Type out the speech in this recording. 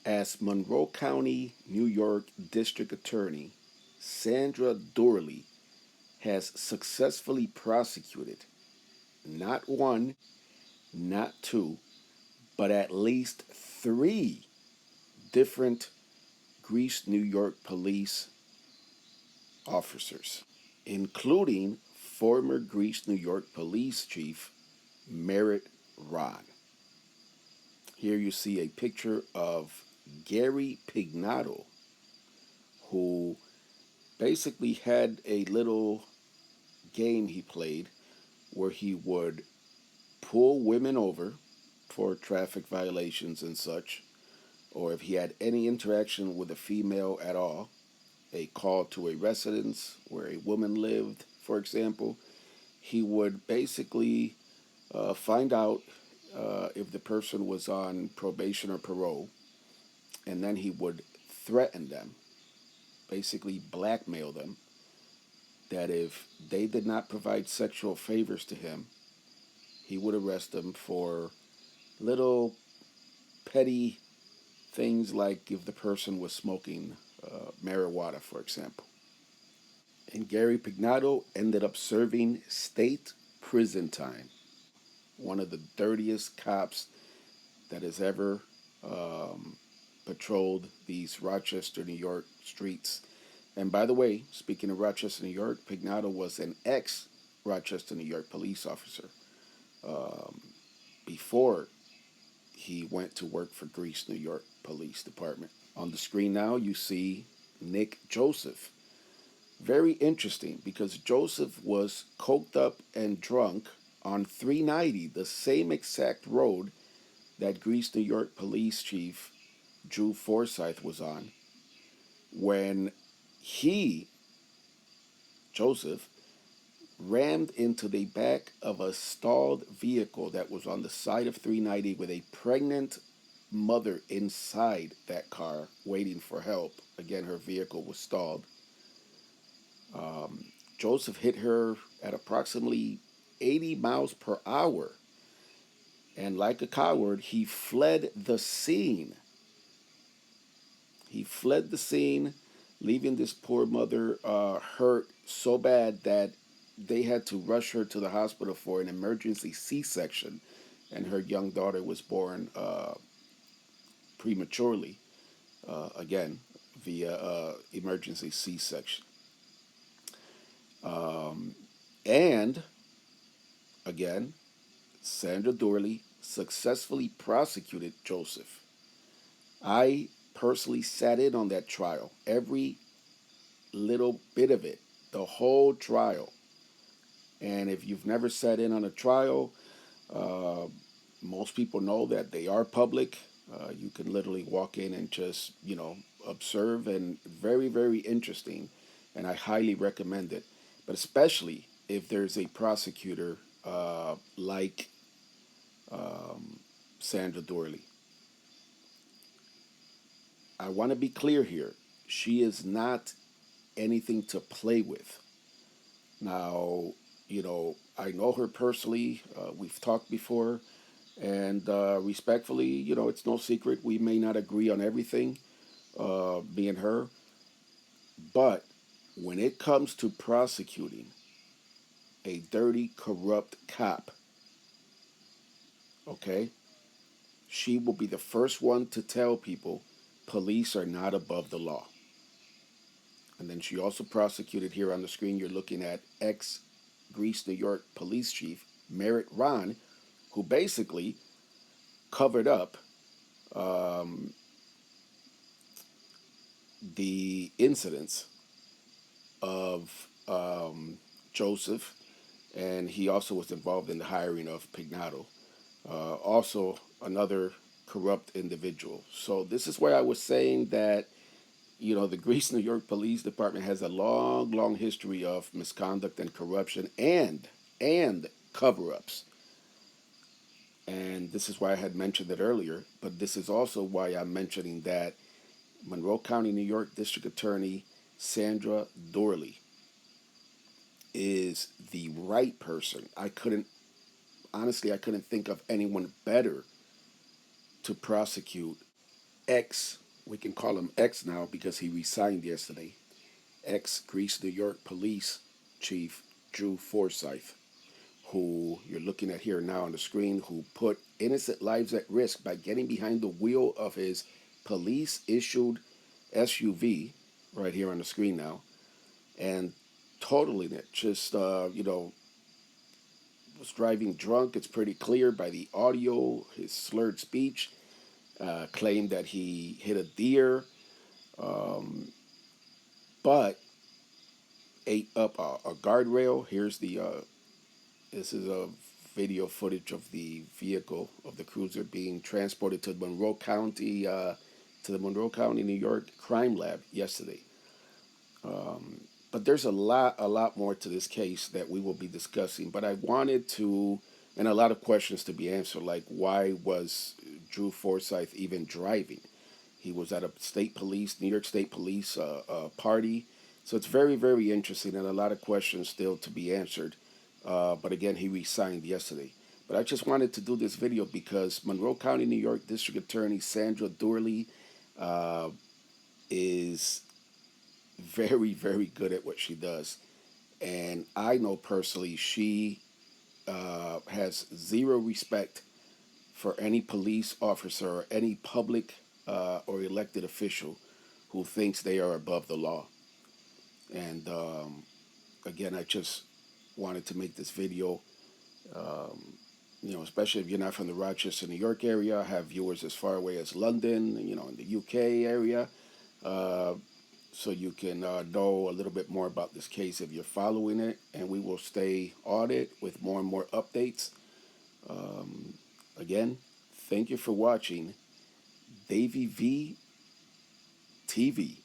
As Monroe County, New York District Attorney, Sandra Doorley has successfully prosecuted not one, not two, but at least three different Greece, New York police officers, including former Greece, New York police chief Merritt Ron. Here you see a picture of Gary Pignato, who basically had a little game he played where he would pull women over for traffic violations and such, or if he had any interaction with a female at all, a call to a residence where a woman lived, for example, he would basically find out if the person was on probation or parole, and then he would threaten them, basically blackmail them, that if they did not provide sexual favors to him, he would arrest them for little petty things like if the person was smoking marijuana, for example. And Gary Pignato ended up serving state prison time, one of the dirtiest cops that has ever um, patrolled these Rochester, New York streets. And by the way, speaking of Rochester, New York, Pignato was an ex Rochester, New York police officer um, before he went to work for Greece, New York Police Department. On the screen now, you see Nick Joseph. Very interesting because Joseph was coked up and drunk on 390, the same exact road that Greece, New York Police Chief Drew Forsyth was on when he, Joseph, rammed into the back of a stalled vehicle that was on the side of 390 with a pregnant mother inside that car waiting for help. Again, her vehicle was stalled. Um, Joseph hit her at approximately 80 miles per hour, and like a coward, he fled the scene. He fled the scene, leaving this poor mother hurt so bad that they had to rush her to the hospital for an emergency C-section, and her young daughter was born prematurely, again, via emergency C-section. Um, and again, Sandra Doorley successfully prosecuted Joseph. I personally sat in on that trial, every little bit of it, the whole trial. And if you've never sat in on a trial, uh, most people know that they are public. You can literally walk in and just, observe, and very, very interesting. And I highly recommend it. But especially if there's a prosecutor like um, Sandra Doorley. I want to be clear here. She is not anything to play with. Now, I know her personally. We've talked before. And respectfully, it's no secret we may not agree on everything, me and her. But when it comes to prosecuting a dirty, corrupt cop, okay, she will be the first one to tell people police are not above the law. And then she also prosecuted, here on the screen, you're looking at ex Greece, New York police chief Merritt Ron, who basically covered up um, the incidents of Joseph, and he also was involved in the hiring of Pignato, also another corrupt individual. So this is where I was saying that the Greece, New York Police Department has a long, long history of misconduct and corruption and cover-ups. And this is why I had mentioned it earlier, but this is also why I'm mentioning that Monroe County, New York District Attorney Sandra Doorley is the right person. I couldn't think of anyone better to prosecute X, we can call him X now because he resigned yesterday, ex-Greece, New York police chief Drew Forsyth, who you're looking at here now on the screen, who put innocent lives at risk by getting behind the wheel of his police-issued SUV, right here on the screen now, and totaling it. Just, was driving drunk. It's pretty clear by the audio, his slurred speech, claimed that he hit a deer, um, but ate up a guardrail. This is a video footage of the vehicle of the cruiser being transported to the Monroe County, New York crime lab yesterday. Um, but there's a lot more to this case that we will be discussing. But I wanted to, and a lot of questions to be answered, like why was Drew Forsyth even driving? He was at a New York State Police party. So it's very, very interesting and a lot of questions still to be answered. But again, he resigned yesterday. But I just wanted to do this video because Monroe County, New York District Attorney Sandra Doorley uh, is very, very good at what she does. And I know personally she has zero respect for any police officer or any public or elected official who thinks they are above the law. And again, I just wanted to make this video, um, especially if you're not from the Rochester, New York area, have viewers as far away as London, in the UK area, uh, so you can know a little bit more about this case if you're following it. And we will stay on it with more and more updates. Um, Again, thank you for watching Davey V TV.